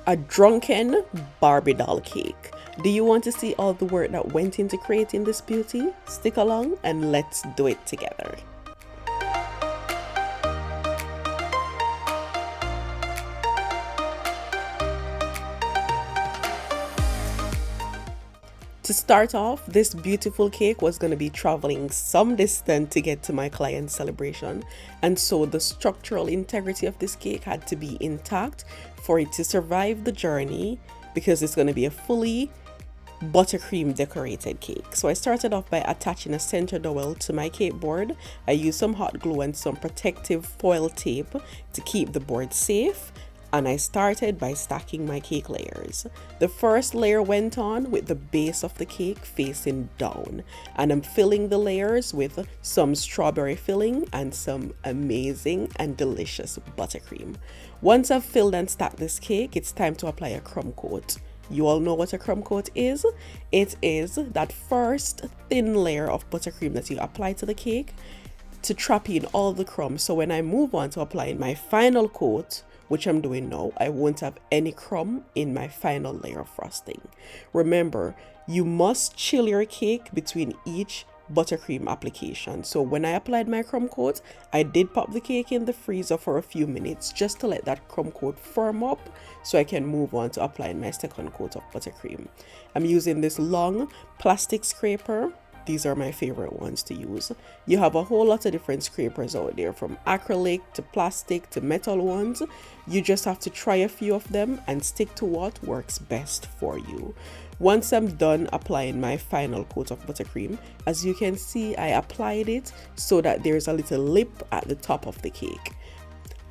A drunken Barbie doll cake. Do you want to see all the work that went into creating this beauty? Stick along and let's do it together. To start off, this beautiful cake was going to be traveling some distance to get to my client's celebration, and so the structural integrity of this cake had to be intact for it to survive the journey, because it's going to be a fully buttercream decorated cake. So I started off by attaching a center dowel to my cake board. I used some hot glue and some protective foil tape to keep the board safe. And I started by stacking my cake layers. The first layer went on with the base of the cake facing down, and I'm filling the layers with some strawberry filling and some amazing and delicious buttercream. Once I've filled and stacked this cake, it's time to apply a crumb coat. You all know what a crumb coat is. It is that first thin layer of buttercream that you apply to the cake to trap in all the crumbs. So when I move on to applying my final coat, which I'm doing now, I won't have any crumb in my final layer of frosting. Remember, you must chill your cake between each buttercream application. So when I applied my crumb coat, I did pop the cake in the freezer for a few minutes just to let that crumb coat firm up so I can move on to applying my second coat of buttercream. I'm using this long plastic scraper. These are my favorite ones to use. You have a whole lot of different scrapers out there, from acrylic to plastic to metal ones. You just have to try a few of them and stick to what works best for you. Once I'm done applying my final coat of buttercream, as you can see, I applied it so that there's a little lip at the top of the cake.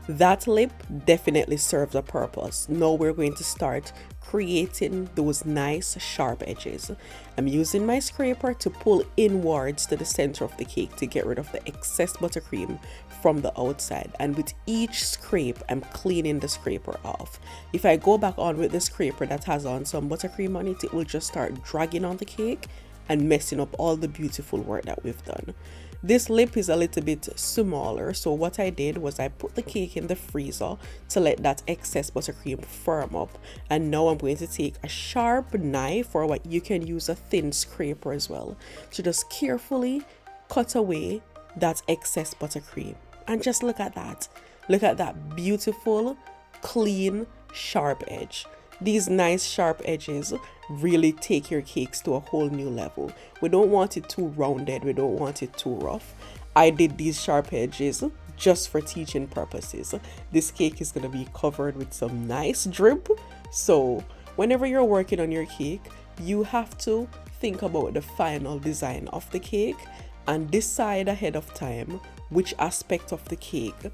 That lip definitely serves a purpose. Now we're going to start creating those nice sharp edges. I'm using my scraper to pull inwards to the center of the cake to get rid of the excess buttercream from the outside, and with each scrape I'm cleaning the scraper off. If I go back on with the scraper that has on some buttercream on it, it will just start dragging on the cake and messing up all the beautiful work that we've done. This lip is a little bit smaller, so what I did was I put the cake in the freezer to let that excess buttercream firm up. And now I'm going to take a sharp knife, or what you can use a thin scraper as well, to just carefully cut away that excess buttercream. And just look at that. Look at that beautiful, clean, sharp edge. These nice sharp edges really take your cakes to a whole new level. We don't want it too rounded, we don't want it too rough. I did these sharp edges just for teaching purposes. This cake is going to be covered with some nice drip. So whenever you're working on your cake, you have to think about the final design of the cake and decide ahead of time which aspect of the cake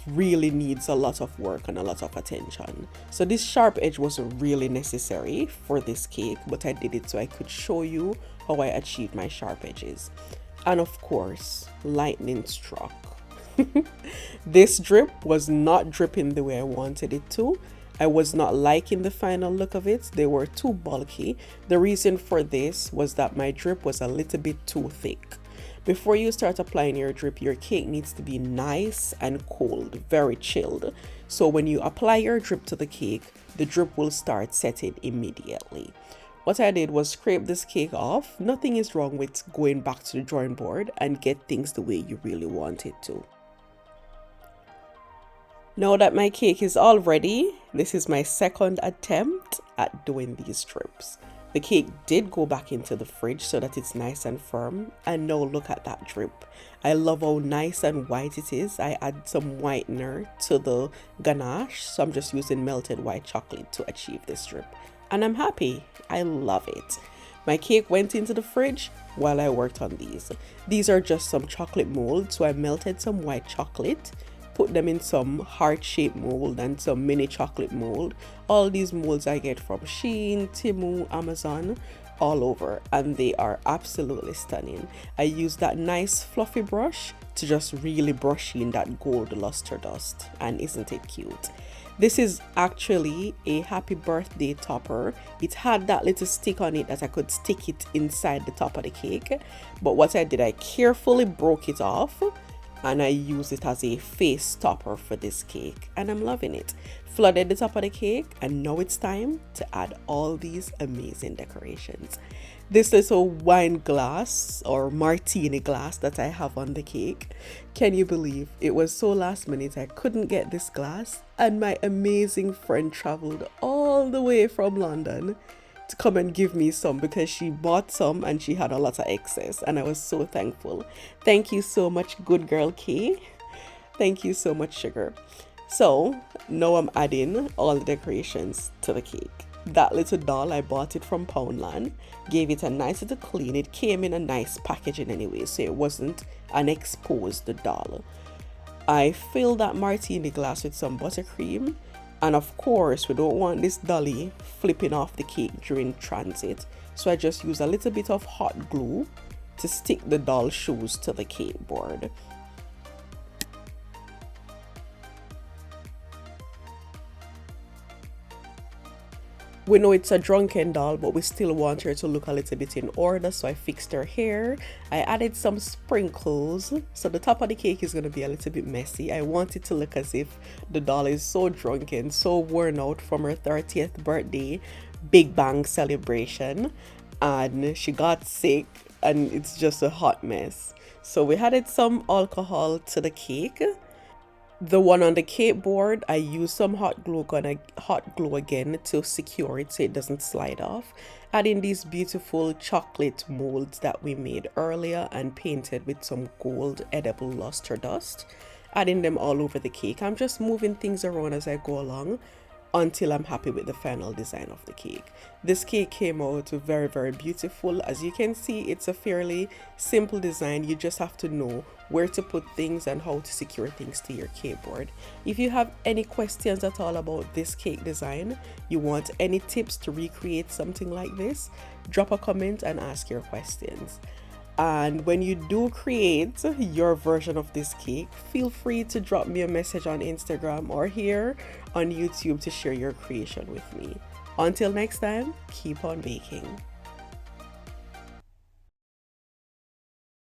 really needs a lot of work and a lot of attention. So this sharp edge wasn't really necessary for this cake, but I did it so I could show you how I achieved my sharp edges. And of course, lightning struck. This drip was not dripping the way I wanted it to. I was not liking the final look of it. They were too bulky. The reason for this was that my drip was a little bit too thick. Before you start applying your drip, your cake needs to be nice and cold, very chilled. So when you apply your drip to the cake, the drip will start setting immediately. What I did was scrape this cake off. Nothing is wrong with going back to the drawing board and get things the way you really want it to. Now that my cake is all ready, this is my second attempt at doing these strips. The cake did go back into the fridge so that it's nice and firm, and now look at that drip. I love how nice and white it is. I add some whitener to the ganache, so I'm just using melted white chocolate to achieve this drip. And I'm happy. I love it. My cake went into the fridge while I worked on these. These are just some chocolate molds, so I melted some white chocolate, put them in some heart-shaped mold and some mini chocolate mold. All these molds I get from Shein, Temu, Amazon, all over, and they are absolutely stunning. I use that nice fluffy brush to just really brush in that gold luster dust, and isn't it cute? This is actually a happy birthday topper. It had that little stick on it that I could stick it inside the top of the cake, but what I did, I carefully broke it off and I use it as a face topper for this cake, and I'm loving it. Flooded the top of the cake, and now it's time to add all these amazing decorations. This little wine glass or martini glass that I have on the cake, can you believe it was so last minute I couldn't get this glass, and my amazing friend traveled all the way from London to come and give me some because she bought some and she had a lot of excess, and I was so thankful. Thank you so much, good girl Kay. Thank you so much, sugar. So now I'm adding all the decorations to the cake. That little doll, I bought it from Poundland, gave it a nice little clean. It came in a nice packaging anyway, so it wasn't an exposed doll. I filled that martini glass with some buttercream, and of course we don't want this dolly flipping off the cake during transit, so I just use a little bit of hot glue to stick the doll shoes to the cake board. We know it's a drunken doll, but we still want her to look a little bit in order, so I fixed her hair. I added some sprinkles, so the top of the cake is going to be a little bit messy. I want it to look as if the doll is so drunken, so worn out from her 30th birthday Big Bang celebration, and she got sick, and it's just a hot mess. So we added some alcohol to the cake. The one on the cake board, I used some hot glue again to secure it so it doesn't slide off. Adding these beautiful chocolate molds that we made earlier and painted with some gold edible luster dust. Adding them all over the cake. I'm just moving things around as I go along until I'm happy with the final design of the cake. This cake came out very, very beautiful. As you can see, it's a fairly simple design. You just have to know where to put things and how to secure things to your cake board. If you have any questions at all about this cake design, you want any tips to recreate something like this, drop a comment and ask your questions. And when you do create your version of this cake, feel free to drop me a message on Instagram or here on YouTube to share your creation with me. Until next time, keep on baking.